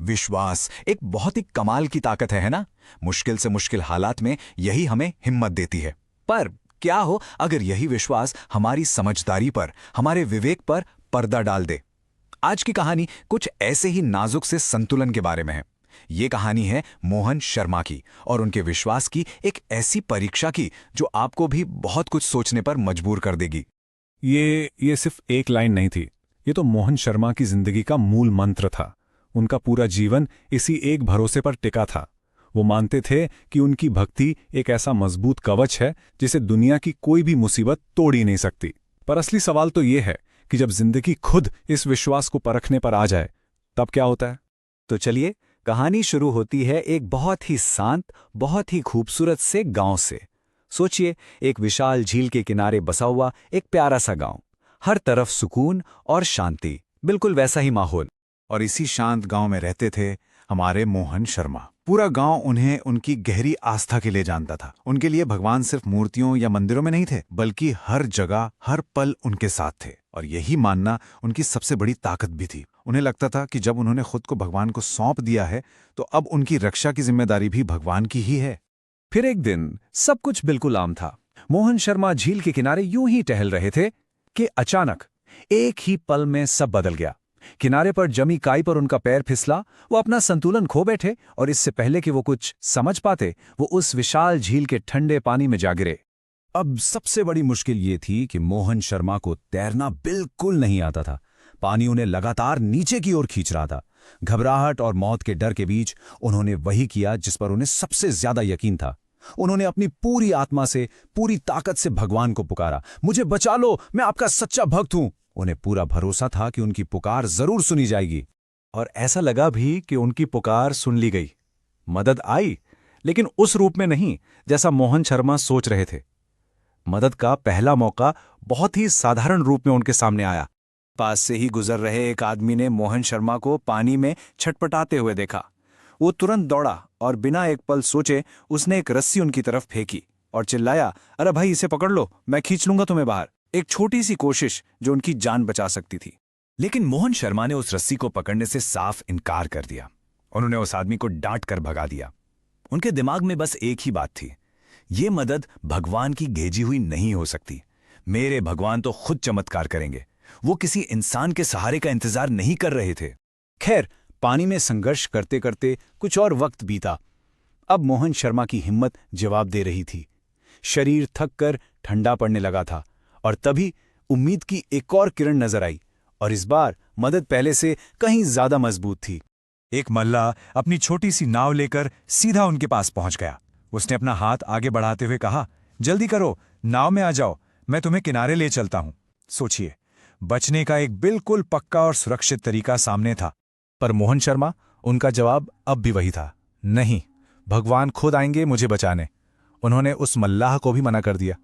विश्वास एक बहुत ही कमाल की ताकत है ना। मुश्किल से मुश्किल हालात में यही हमें हिम्मत देती है। पर क्या हो अगर यही विश्वास हमारी समझदारी पर, हमारे विवेक पर पर्दा डाल दे। आज की कहानी कुछ ऐसे ही नाजुक से संतुलन के बारे में है। ये कहानी है मोहन शर्मा की और उनके विश्वास की एक ऐसी परीक्षा की जो आपको भी बहुत कुछ सोचने पर मजबूर कर देगी। ये सिर्फ एक लाइन नहीं थी। ये तो मोहन शर्मा की जिंदगी का मूल मंत्र था। उनका पूरा जीवन इसी एक भरोसे पर टिका था। वो मानते थे कि उनकी भक्ति एक ऐसा मजबूत कवच है जिसे दुनिया की कोई भी मुसीबत तोड़ ही नहीं सकती। पर असली सवाल तो ये है कि जब जिंदगी खुद इस विश्वास को परखने पर आ जाए तब क्या होता है। तो चलिए, कहानी शुरू होती है एक बहुत ही शांत, बहुत ही खूबसूरत से गांव से। सोचिए, एक विशाल झील के किनारे बसा हुआ एक प्यारा सा गांव। हर तरफ सुकून और शांति, बिल्कुल वैसा ही माहौल। और इसी शांत गांव में रहते थे हमारे मोहन शर्मा। पूरा गांव उन्हें उनकी गहरी आस्था के लिए जानता था। उनके लिए भगवान सिर्फ मूर्तियों या मंदिरों में नहीं थे, बल्कि हर जगह, हर पल उनके साथ थे। और यही मानना उनकी सबसे बड़ी ताकत भी थी। उन्हें लगता था कि जब उन्होंने खुद को भगवान को सौंप दिया है तो अब उनकी रक्षा की जिम्मेदारी भी भगवान की ही है। फिर एक दिन सब कुछ बिल्कुल आम था। मोहन शर्मा झील के किनारे यूं ही टहल रहे थे कि अचानक एक ही पल में सब बदल गया। किनारे पर जमी काई पर उनका पैर फिसला। वो अपना संतुलन खो बैठे और इससे पहले कि वो कुछ समझ पाते, वो उस विशाल झील के ठंडे पानी में जा गिरे। अब सबसे बड़ी मुश्किल ये थी कि मोहन शर्मा को तैरना बिल्कुल नहीं आता था। पानी उन्हें लगातार नीचे की ओर खींच रहा था। घबराहट और मौत के डर के बीच उन्होंने वही किया जिस पर उन्हें सबसे ज्यादा यकीन था। उन्होंने अपनी पूरी आत्मा से, पूरी ताकत से भगवान को पुकारा, मुझे बचा लो, मैं आपका सच्चा भक्त हूं। उन्हें पूरा भरोसा था कि उनकी पुकार जरूर सुनी जाएगी। और ऐसा लगा भी कि उनकी पुकार सुन ली गई। मदद आई, लेकिन उस रूप में नहीं जैसा मोहन शर्मा सोच रहे थे। मदद का पहला मौका बहुत ही साधारण रूप में उनके सामने आया। पास से ही गुजर रहे एक आदमी ने मोहन शर्मा को पानी में छटपटाते हुए देखा। वो तुरंत दौड़ा और बिना एक पल सोचे उसने एक रस्सी उनकी तरफ फेंकी और चिल्लाया, अरे भाई, इसे पकड़ लो, मैं खींच लूंगा तुम्हें बाहर। एक छोटी सी कोशिश जो उनकी जान बचा सकती थी। लेकिन मोहन शर्मा ने उस रस्सी को पकड़ने से साफ इनकार कर दिया। उन्होंने उस आदमी को डांट कर भगा दिया। उनके दिमाग में बस एक ही बात थी, ये मदद भगवान की भेजी हुई नहीं हो सकती। मेरे भगवान तो खुद चमत्कार करेंगे। वो किसी इंसान के सहारे का इंतजार नहीं कर रहे थे। खैर, पानी में संघर्ष करते करते कुछ और वक्त बीता। अब मोहन शर्मा की हिम्मत जवाब दे रही थी। शरीर थक कर ठंडा पड़ने लगा था और तभी उम्मीद की एक और किरण नजर आई। और इस बार मदद पहले से कहीं ज्यादा मजबूत थी। एक मल्लाह अपनी छोटी सी नाव लेकर सीधा उनके पास पहुंच गया। उसने अपना हाथ आगे बढ़ाते हुए कहा, जल्दी करो, नाव में आ जाओ, मैं तुम्हें किनारे ले चलता हूं। सोचिए, बचने का एक बिल्कुल पक्का और सुरक्षित तरीका सामने था। पर मोहन शर्मा, उनका जवाब अब भी वही था, नहीं, भगवान खुद आएंगे मुझे बचाने। उन्होंने उस मल्लाह को भी मना कर दिया।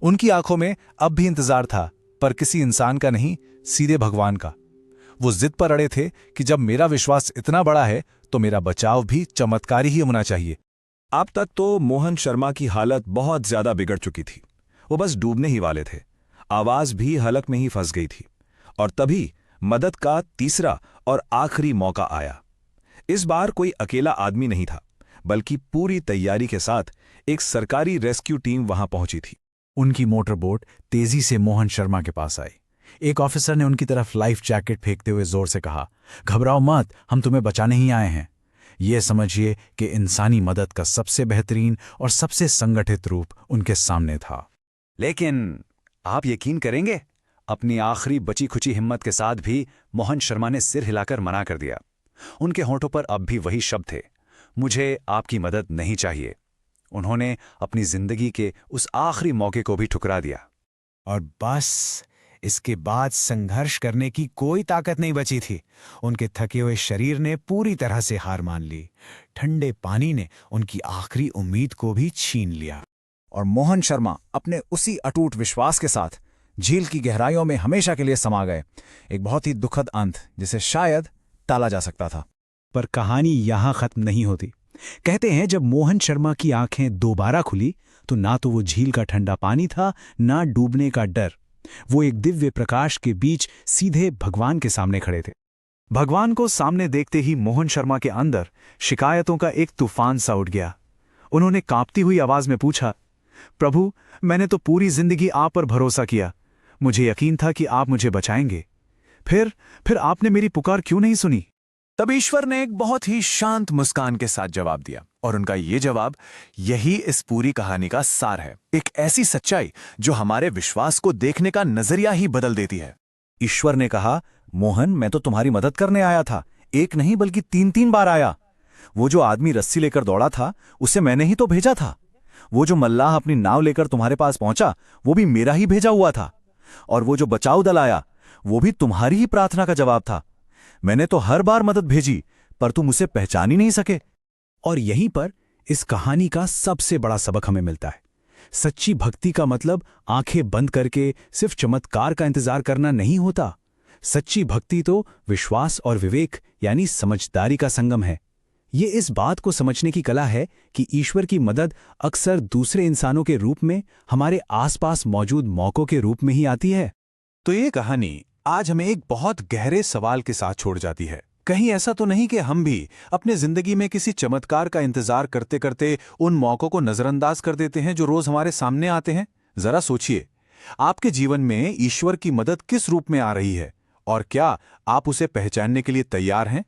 उनकी आंखों में अब भी इंतजार था, पर किसी इंसान का नहीं, सीधे भगवान का। वो जिद पर अड़े थे कि जब मेरा विश्वास इतना बड़ा है तो मेरा बचाव भी चमत्कारी ही होना चाहिए। अब तक तो मोहन शर्मा की हालत बहुत ज्यादा बिगड़ चुकी थी। वो बस डूबने ही वाले थे। आवाज भी हलक में ही फंस गई थी। और तभी मदद का तीसरा और आखिरी मौका आया। इस बार कोई अकेला आदमी नहीं था, बल्कि पूरी तैयारी के साथ एक सरकारी रेस्क्यू टीम वहां पहुंची थी। उनकी मोटर बोट तेजी से मोहन शर्मा के पास आई। एक ऑफिसर ने उनकी तरफ लाइफ जैकेट फेंकते हुए जोर से कहा, घबराओ मत, हम तुम्हें बचाने ही आए हैं। ये समझिए कि इंसानी मदद का सबसे बेहतरीन और सबसे संगठित रूप उनके सामने था। लेकिन आप यकीन करेंगे, अपनी आखिरी बची खुची हिम्मत के साथ भी मोहन शर्मा ने सिर हिलाकर मना कर दिया। उनके होंठों पर अब भी वही शब्द थे, मुझे आपकी मदद नहीं चाहिए। उन्होंने अपनी जिंदगी के उस आखिरी मौके को भी ठुकरा दिया। और बस इसके बाद संघर्ष करने की कोई ताकत नहीं बची थी। उनके थके हुए शरीर ने पूरी तरह से हार मान ली। ठंडे पानी ने उनकी आखिरी उम्मीद को भी छीन लिया। और मोहन शर्मा अपने उसी अटूट विश्वास के साथ झील की गहराइयों में हमेशा के लिए समा गए। एक बहुत ही दुखद अंत जिसे शायद टाला जा सकता था। पर कहानी यहां खत्म नहीं होती। कहते हैं जब मोहन शर्मा की आंखें दोबारा खुली तो ना तो वो झील का ठंडा पानी था, ना डूबने का डर। वो एक दिव्य प्रकाश के बीच सीधे भगवान के सामने खड़े थे। भगवान को सामने देखते ही मोहन शर्मा के अंदर शिकायतों का एक तूफान सा उठ गया। उन्होंने कांपती हुई आवाज में पूछा, प्रभु, मैंने तो पूरी जिंदगी आप पर भरोसा किया। मुझे यकीन था कि आप मुझे बचाएंगे। फिर आपने मेरी पुकार क्यों नहीं सुनी? तब ईश्वर ने एक बहुत ही शांत मुस्कान के साथ जवाब दिया, और उनका ये जवाब यही इस पूरी कहानी का सार है। एक ऐसी सच्चाई जो हमारे विश्वास को देखने का नजरिया ही बदल देती है। ईश्वर ने कहा, मोहन, मैं तो तुम्हारी मदद करने आया था। एक नहीं बल्कि 3-3 बार आया। वो जो आदमी रस्सी लेकर दौड़ा था, उसे मैंने ही तो भेजा था। वो जो मल्लाह अपनी नाव लेकर तुम्हारे पास पहुंचा, वो भी मेरा ही भेजा हुआ था। और वो जो बचाव दल आया, वो भी तुम्हारी ही प्रार्थना का जवाब था। मैंने तो हर बार मदद भेजी, पर तुम उसे पहचान ही नहीं सके। और यहीं पर इस कहानी का सबसे बड़ा सबक हमें मिलता है। सच्ची भक्ति का मतलब आंखें बंद करके सिर्फ चमत्कार का इंतजार करना नहीं होता। सच्ची भक्ति तो विश्वास और विवेक यानी समझदारी का संगम है। ये इस बात को समझने की कला है कि ईश्वर की मदद अक्सर दूसरे इंसानों के रूप में, हमारे आसपास मौजूद मौकों के रूप में ही आती है। तो ये कहानी आज हमें एक बहुत गहरे सवाल के साथ छोड़ जाती है। कहीं ऐसा तो नहीं कि हम भी अपने जिंदगी में किसी चमत्कार का इंतजार करते करते उन मौकों को नजरअंदाज कर देते हैं जो रोज हमारे सामने आते हैं? जरा सोचिए, आपके जीवन में ईश्वर की मदद किस रूप में आ रही है, और क्या आप उसे पहचानने के लिए तैयार हैं?